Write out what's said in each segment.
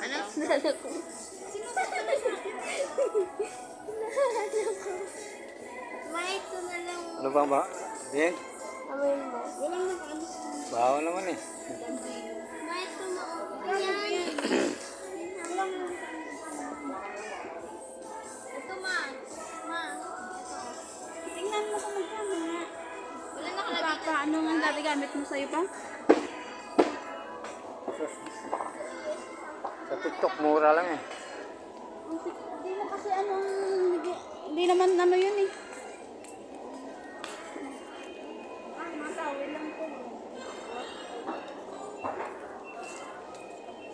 Ano? Nalo ko. Sino ba talaga? Nalo ko. May ito na lang. Ano bang ba? Yan? Amoy mo. Walang nag-ano. Bawal naman eh. May ito na. Ayan. Ito, ma. Ma. Tingnan mo kung magkano nga. Wala nakalagay. Paano nga dati gamit mo sa'yo pa? Sa TikTok mura lang eh. Hindi mo kasi ano, hindi naman ano yun eh. Masawin lang po.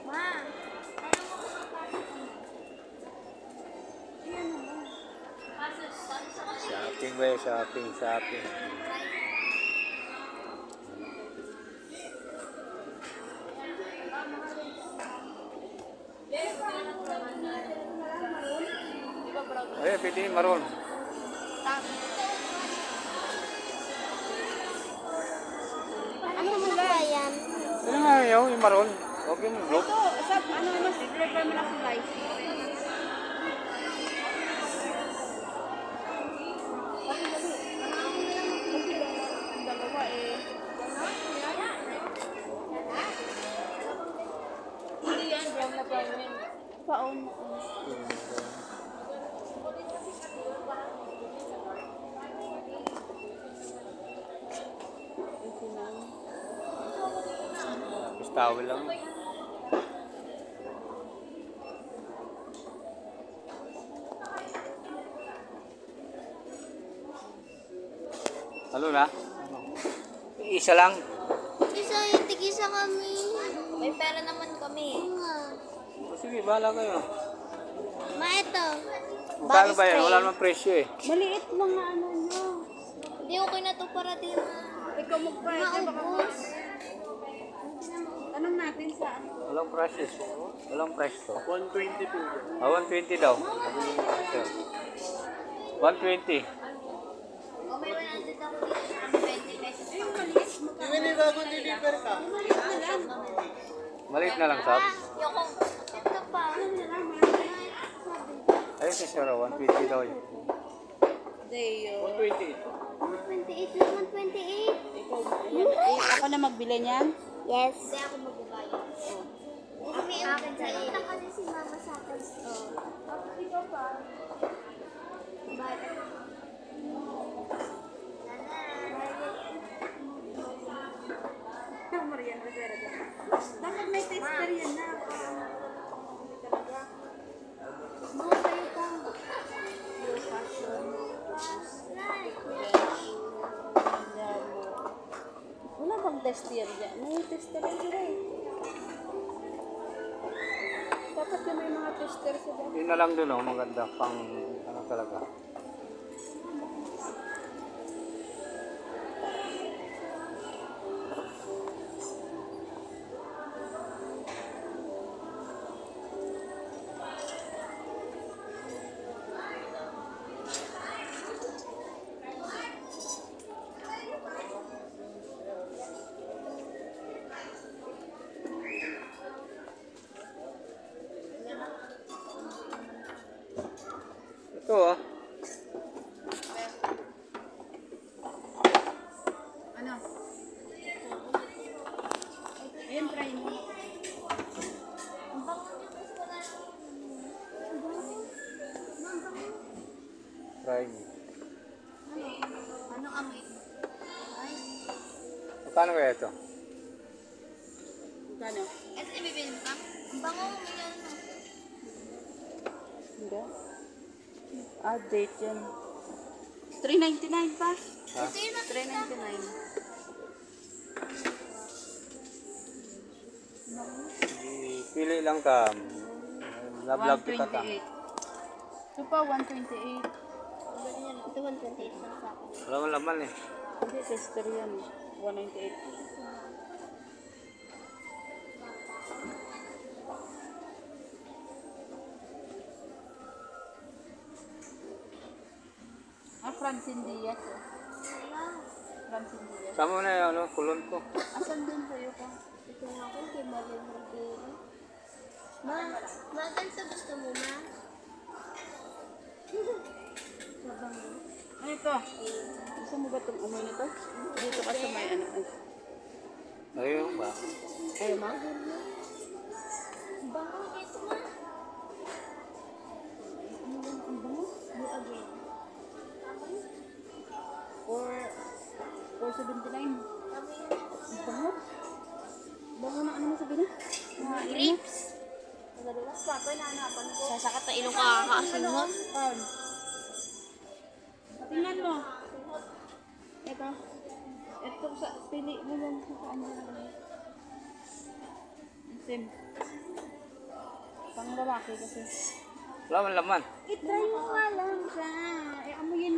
Ma. Shopping ba yun? Shopping. Ay, pwede maroon. Ano mo na ba yan? Ano nga yung maroon? Huwag yung blue. Ito, sa ano, prepare mo na kulay. Ang dalawa eh. Hindi yan, brown na brown yan. Paon. Tapos towel lang. Ano na? Isa lang. Tigisa kami. May pera naman kami. Oo nga. O, sige, bahala kayo. Ma, ito. Magkano ba yan? spray. Wala namang presyo eh. Maliit lang na ano nyo. Hindi okay na to para di ma. Ikaw magpahit. Maubos. Tanong natin sa ano. Walang presyo. Walang presyo. 120 po. 120 daw. Sabi ni sir. 120. O may 100 ako dito. 20 pesos. Yung hindi bago deliver ka. Maliit na lang, Sab. Yung Ito pa. Ayun si Sir, 120 daw yun. Deo. 120. 128 lang, 128. Ikaw, ako na magbili niyan. Yes. Hindi ako magbabayad. Kami akin sa iyo. Kasi si mama sa akin. Ikaw pa. Marian Rivera. Dapat may tester yan na. Mga sa'yo pa. Wala bang tester dyan? May tester yan sila eh. Dapat yung may mga tester sila. Yun na lang dun, oh, maganda. Pang, ano talaga. Ito, oh. Ano? Ayan, try mo. Try me. Anong amoy? Magkano kaya ito? Gano? Ito ibibili mo ka? Ang bango mo yan. Hindi. Ah, date yan. 399 pa. Ha? Ito yun ang 399. Pili lang ka. Vlog kita ta. 128. Ito pa, 128. Ito 128 lang sa akin. Wala man laman eh. Hindi, tester yan. 198. Ah, Francine Diaz. Oh. Francine Diaz. Sama na yung ano, kulon ko. Asan din sa'yo ka? Ito nga ako kay Maria Rodeo. Ma, ganito gusto mo, ma? Ano ito? Gusto mo ba itong amoy nito? Dito ka sa may ano. Ayun ba? Ayaw mo? Bango ito, ma. Ang bango. Do again. 479. Kami Ang bango. Bango na ano mo sabihin na? Mga grapes. Pakoy na hanapan ko. Sasakat na ilong kakaasinghot. Pan. Tingnan mo. Ito. Ito sa pili mo lang sa ano. Sim. Pang lalaki kasi. Wala man laman. I-try mo nga lang siya. Eh, amoyin